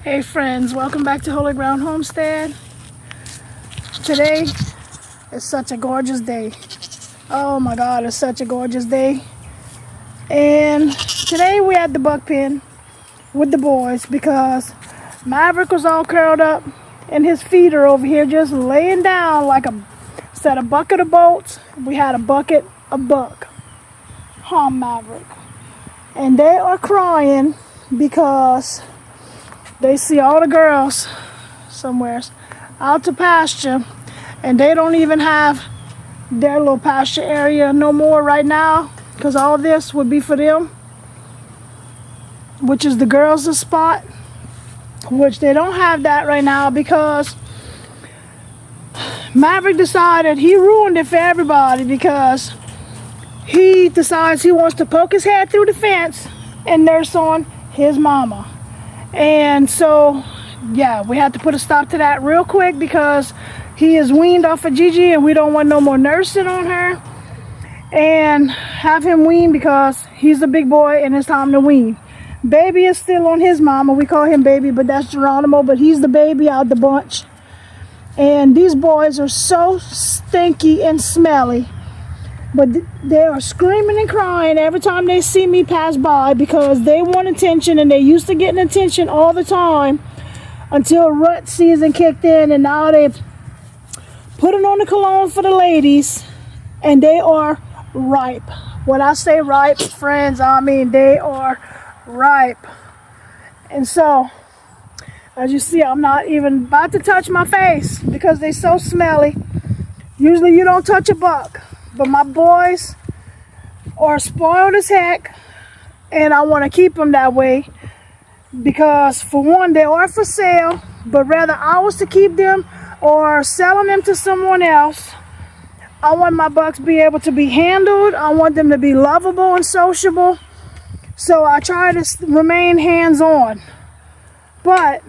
Hey friends, welcome back to Holy Ground Homestead. Today is such a gorgeous day. Oh my God, it's such a gorgeous day. And today we're at the buck pen with the boys because Maverick was all curled up in his feeder over here just laying down like instead of bucket of bolts, we had a bucket of buck. Maverick. And they are crying because they see all the girls somewhere out to pasture, and they don't even have their little pasture area no more right now, because all this would be for them, which is the girls' spot, which they don't have that right now because Maverick decided he ruined it for everybody because he decides he wants to poke his head through the fence and nurse on his mama. And so, yeah, we had to put a stop to that real quick because he is weaned off of Gigi and we don't want no more nursing on her. And have him wean because he's a big boy and it's time to wean. Baby is still on his mama. We call him Baby, but that's Geronimo, but he's the baby out of the bunch. And these boys are so stinky and smelly. But they are screaming and crying every time they see me pass by because they want attention, and they used to getting attention all the time until rut season kicked in, and now they've putting on the cologne for the ladies, and they are ripe. When I say ripe, friends, I mean they are ripe. And so, as you see, I'm not even about to touch my face because they're so smelly. Usually you don't touch a buck. But my boys are spoiled as heck, and I want to keep them that way because, for one, they are for sale, but rather I was to keep them or selling them to someone else. I want my bucks to be able to be handled. I want them to be lovable and sociable, so I try to remain hands-on. But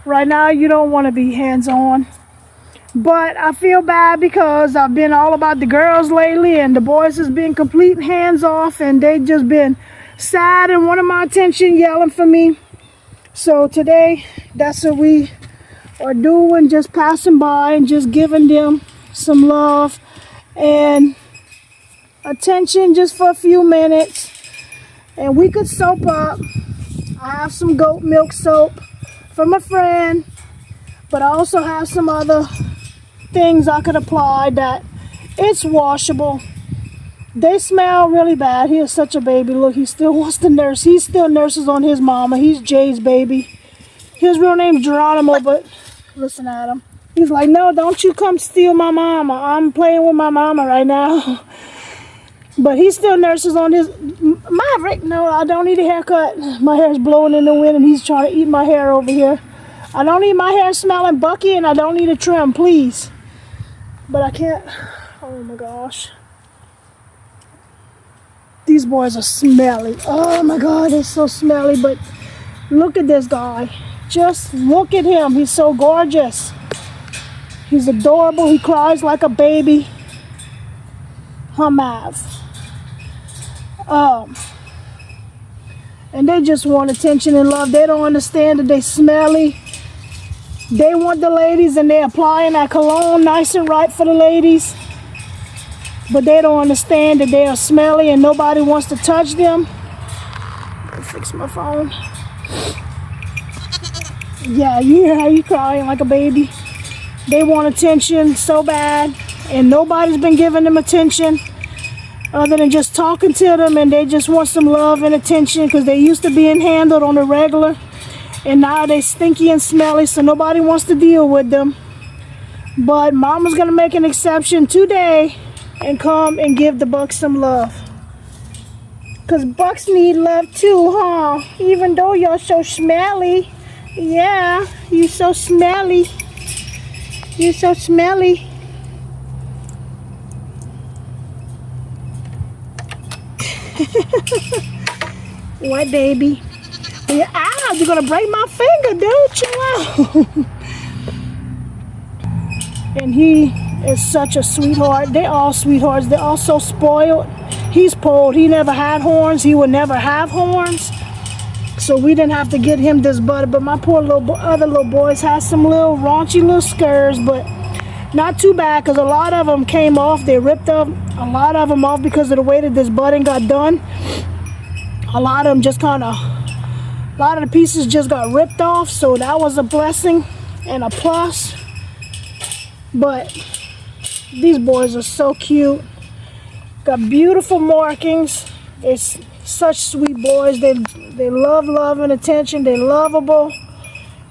right now you don't want to be hands-on. But I feel bad because I've been all about the girls lately, and the boys has been complete hands off, and they just been sad and wanting my attention, yelling for me. So today, that's what we are doing, just passing by and just giving them some love and attention just for a few minutes. And we could soap up. I have some goat milk soap from a friend, but I also have some other things I could apply that it's washable. They smell really bad. He is such a baby. Look, he still wants to nurse. He still nurses on his mama. He's Jay's baby. His real name's Geronimo, but listen at him. He's like, no, don't you come steal my mama. I'm playing with my mama right now. But he still nurses on his Maverick. No, I don't need a haircut. My hair's blowing in the wind and he's trying to eat my hair over here. I don't need my hair smelling bucky, and I don't need a trim, please. But I can't. Oh my gosh. These boys are smelly. Oh my God, they're so smelly. But look at this guy. Just look at him. He's so gorgeous. He's adorable. He cries like a baby. Mav. And they just want attention and love. They don't understand that they smelly. They want the ladies, and they're applying that cologne nice and right for the ladies. But they don't understand that they are smelly and nobody wants to touch them. Let me fix my phone. Yeah, you hear how you crying like a baby. They want attention so bad, and nobody's been giving them attention other than just talking to them, and they just want some love and attention because they used to being handled on the regular. And now they stinky and smelly, so nobody wants to deal with them. But Mama's gonna make an exception today and come and give the bucks some love. Cause bucks need love too, huh? Even though you're so smelly. Yeah, you so smelly. You so smelly. What, baby? Ow, you're gonna break my finger, dude. Chill out. And he is such a sweetheart. They're all sweethearts. They're all so spoiled. He's spoiled. He never had horns. He will never have horns. So we didn't have to get him this butter. But my poor other little boys had some little raunchy little scurs, but not too bad, because a lot of them came off. They ripped up a lot of them off because of the way that this budding got done. A lot of them just kind of, a lot of the pieces just got ripped off. So that was a blessing and a plus. But these boys are so cute. Got beautiful markings. It's such sweet boys. They love and attention. They're lovable.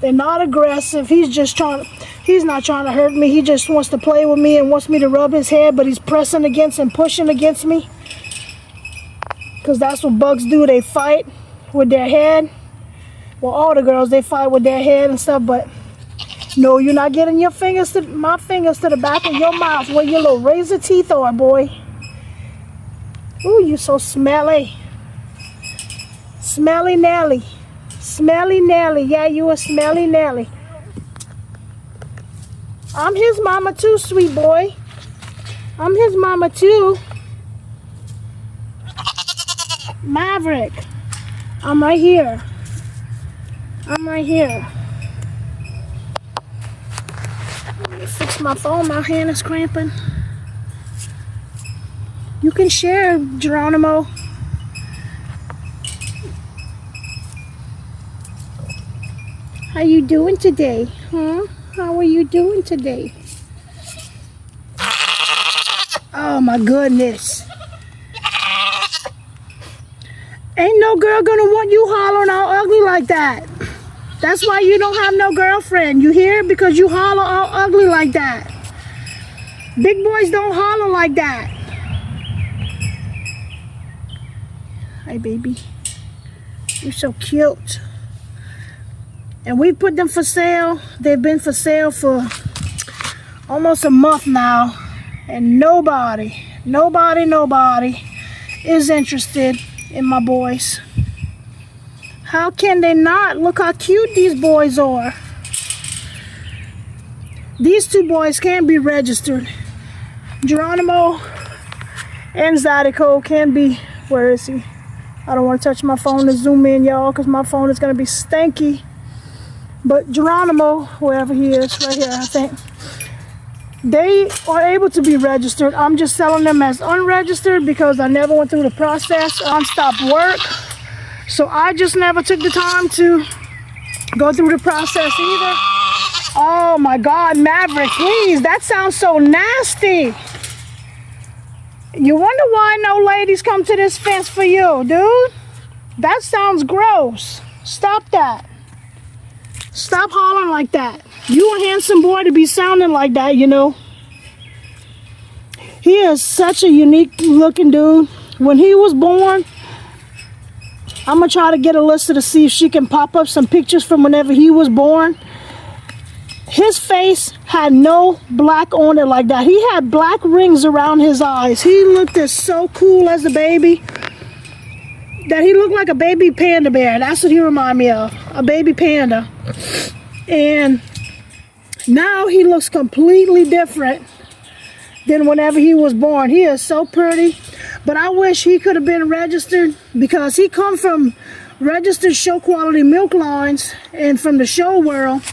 They're not aggressive. He's not trying to hurt me. He just wants to play with me and wants me to rub his head, but he's pressing against and pushing against me. Because that's what bugs do. They fight with their head. Well, all the girls, they fight with their head and stuff, but no, you're not getting my fingers to the back of your mouth where your little razor teeth are, boy. Ooh, you so smelly. Smelly Nelly. Smelly Nelly. Yeah, you a smelly Nelly. I'm his mama too, sweet boy. I'm his mama too. Maverick. I'm right here. I'm right here. Let me fix my phone. My hand is cramping. You can share, Geronimo. How you doing today? Huh? How are you doing today? Oh my goodness. Ain't no girl gonna want you hollering all ugly like that. That's why you don't have no girlfriend. You hear? Because you holler all ugly like that. Big boys don't holler like that. Hi, baby. You're so cute. And we put them for sale. They've been for sale for almost a month now. And nobody is interested in my boys. How can they not? Look how cute these boys are. These two boys can be registered. Geronimo and Zydeco can be. Where is he? I don't want to touch my phone to zoom in, y'all, because my phone is going to be stanky. But Geronimo, wherever he is, right here, I think, they are able to be registered. I'm just selling them as unregistered because I never went through the process. I stopped work. So I just never took the time to go through the process either. Oh my God, Maverick, please, that sounds so nasty. You wonder why no ladies come to this fence for you, dude? That sounds gross. Stop that. Stop hollering like that. You a handsome boy to be sounding like that, you know. He is such a unique looking dude. When he was born, I'm going to try to get Alyssa to see if she can pop up some pictures from whenever he was born. His face had no black on it like that. He had black rings around his eyes. He looked as so cool as a baby that he looked like a baby panda bear. That's what he reminded me of, a baby panda. And now he looks completely different than whenever he was born. He is so pretty, but I wish he could have been registered because he come from registered show quality milk lines and from the show world.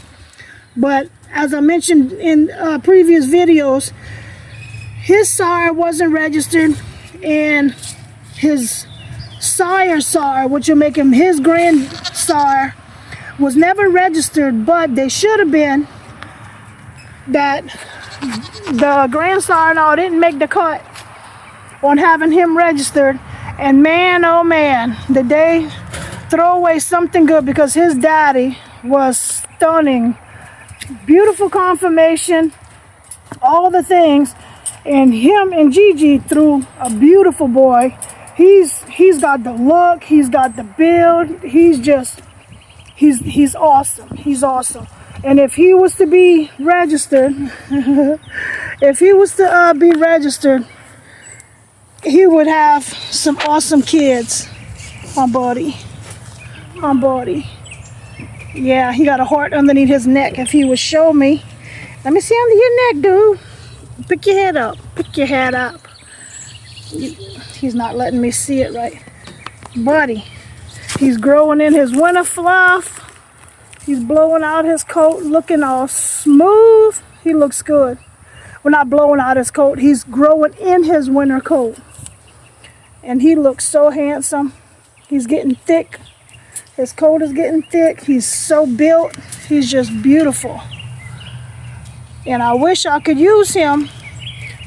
But as I mentioned in previous videos, his sire wasn't registered, and his sire's sire, which will make him his grandsire, was never registered, but they should have been. That the grandsire now didn't make the cut on having him registered. And man, oh man, did they throw away something good, because his daddy was stunning. Beautiful confirmation, all the things, and him and Gigi threw a beautiful boy. He's got the look, he's got the build, he's awesome. He's awesome. And if he was to be registered, he would have some awesome kids. My buddy. Yeah, he got a heart underneath his neck. If he would show me. Let me see under your neck, dude. Pick your head up. Pick your head up. He's not letting me see it right. Buddy. He's growing in his winter fluff. He's blowing out his coat, looking all smooth. He looks good. Well, not blowing out his coat. He's growing in his winter coat. And he looks so handsome. He's getting thick. His coat is getting thick. He's so built. He's just beautiful. And I wish I could use him.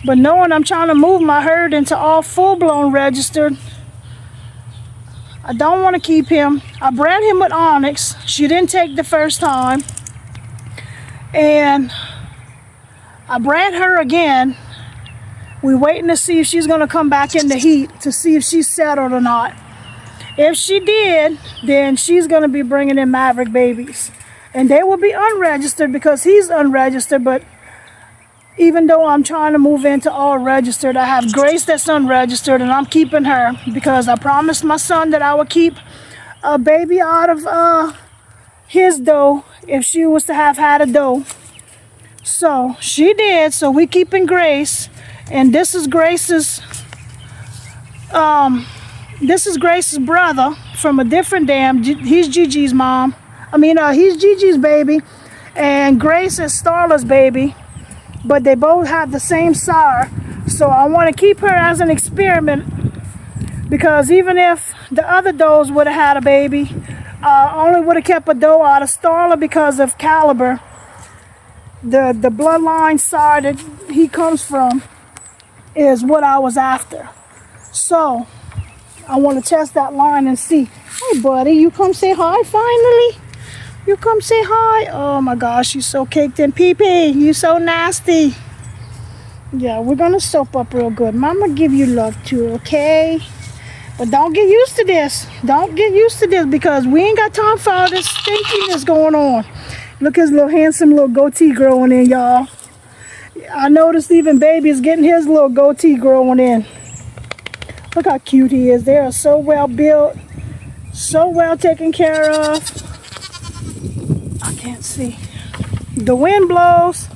But knowing I'm trying to move my herd into all full-blown registered, I don't want to keep him. I bred him with Onyx. She didn't take the first time. And I bred her again. We're waiting to see if she's going to come back in the heat to see if she's settled or not. If she did, then she's going to be bringing in Maverick babies. And they will be unregistered because he's unregistered. But even though I'm trying to move into all registered, I have Grace that's unregistered, and I'm keeping her because I promised my son that I would keep a baby out of his doe if she was to have had a doe. So she did. So we keeping Grace, and this is Grace's brother from a different dam. He's Gigi's mom. He's Gigi's baby, and Grace is Starla's baby. But they both have the same sire, so I want to keep her as an experiment, because even if the other does would have had a baby, I only would have kept a doe out of Starla because of caliber. The bloodline sire that he comes from is what I was after. So I want to test that line and see. Hey buddy, you come say hi finally? You come say hi. Oh my gosh, you so caked in pee-pee. You so nasty. Yeah, we're gonna soap up real good. Mama give you love too, okay? But don't get used to this. Don't get used to this because we ain't got time for all this stinkiness going on. Look at his little handsome little goatee growing in, y'all. I noticed even baby is getting his little goatee growing in. Look how cute he is. They are so well built, so well taken care of. I can't see. The wind blows.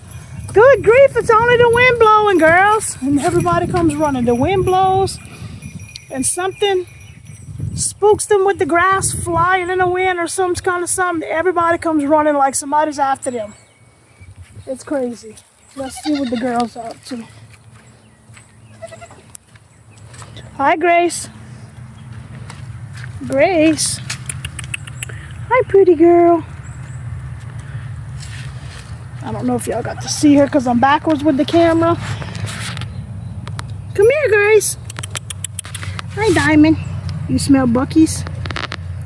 Good grief, it's only the wind blowing, girls. And everybody comes running. The wind blows and something spooks them with the grass flying in the wind or some kind of something. Everybody comes running like somebody's after them. It's crazy. Let's see what the girls are up to. Hi, Grace. Grace. Hi, pretty girl. I don't know if y'all got to see her because I'm backwards with the camera. Come here, Grace. Hi, Diamond. You smell Buckies?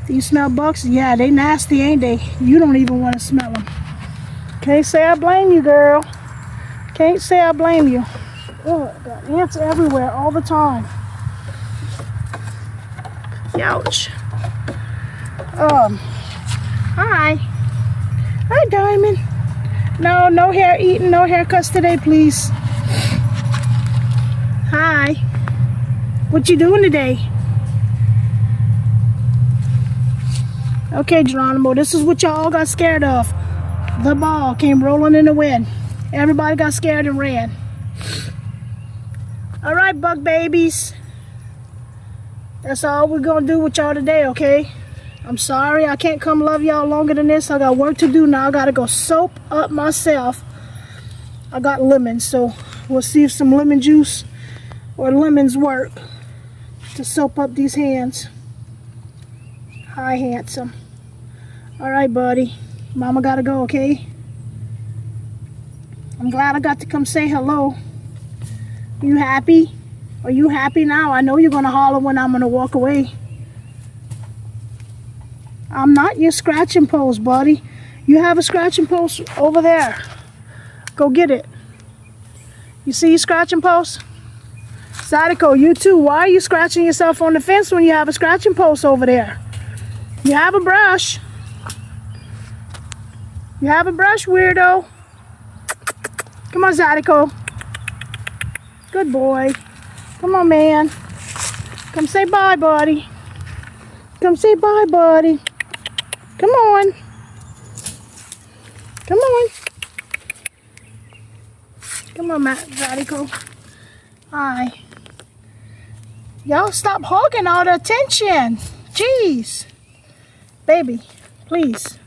Do you smell Bucks? Yeah, they nasty, ain't they? You don't even want to smell them. Can't say I blame you, girl. Can't say I blame you. Oh, got ants everywhere all the time. Youch. Hi. Hi, Diamond. No hair eating, no haircuts today, please. Hi. What you doing today? Okay, Geronimo, this is what y'all got scared of. The ball came rolling in the wind. Everybody got scared and ran. All right, bug babies. That's all we're gonna do with y'all today, okay? I'm sorry I can't come love y'all longer than this. I got work to do now. I gotta go soap up myself. I got lemons, so we'll see if some lemon juice or lemons work to soap up these hands. Hi, handsome. All right, buddy. Mama gotta go, okay? I'm glad I got to come say hello. You happy? Are you happy now? I know you're gonna holler when I'm gonna walk away. I'm not your scratching post, buddy. You have a scratching post over there. Go get it. You see your scratching post? Sadiko, you too. Why are you scratching yourself on the fence when you have a scratching post over there? You have a brush. You have a brush, weirdo. Come on, Sadiko. Good boy. Come on, man. Come say bye, buddy. Come say bye, buddy. Come on. Come on. Come on, Sadiko. Hi. Y'all stop hogging all the attention. Jeez. Baby, please.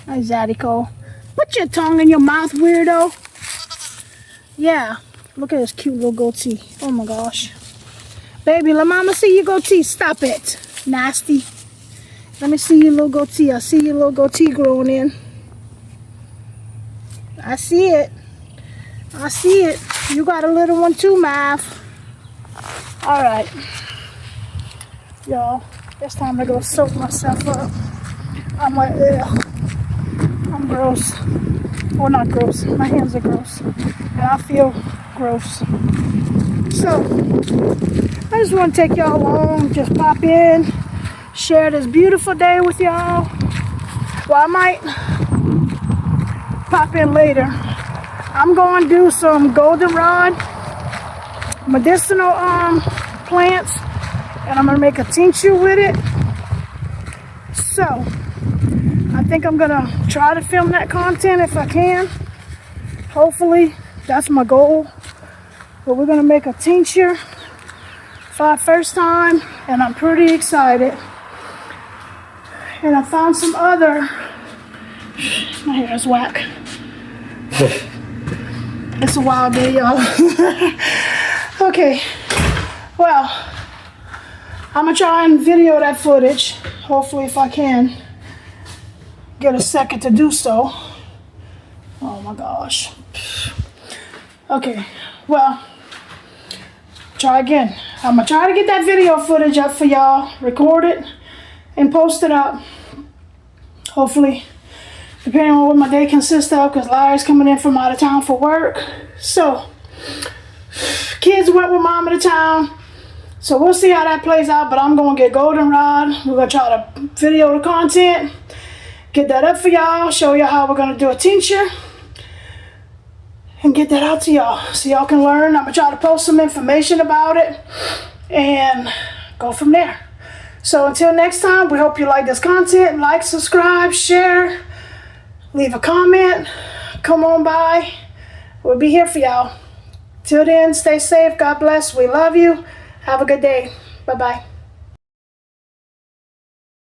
Hi, Zaddy Cole. Put your tongue in your mouth, weirdo. Yeah, look at his cute little goatee. Oh my gosh. Baby, let mama see your goatee. Stop it. Nasty. Let me see your little goatee. I see your little goatee growing in. I see it. I see it. You got a little one too, Mav. Alright. Y'all, it's time to go soak myself up. I'm like, ugh. I'm gross. Well, not gross. My hands are gross. And I feel gross. So, I just want to take y'all along. Just pop in. Share this beautiful day with y'all. Well, I might pop in later. I'm going to do some goldenrod medicinal plants. And I'm going to make a tincture with it. So, I think I'm going to try to film that content if I can. Hopefully, that's my goal. But we're going to make a tincture for our first time. And I'm pretty excited. And I found some other... My hair is whack. It's a wild day, y'all. Okay. Well, I'm going to try and video that footage. Hopefully, if I can get a second to do so. Oh my gosh. Okay. Well, try again. I'm going to try to get that video footage up for y'all. Record it and post it up. Hopefully, depending on what my day consists of, because Larry's coming in from out of town for work. So, kids went with mom to town. So we'll see how that plays out, but I'm going to get goldenrod. We're going to try to video the content, get that up for y'all, show y'all how we're going to do a tincture, and get that out to y'all so y'all can learn. I'm going to try to post some information about it and go from there. So until next time, we hope you like this content. Like, subscribe, share, leave a comment, come on by. We'll be here for y'all. Till then, stay safe. God bless. We love you. Have a good day. Bye-bye.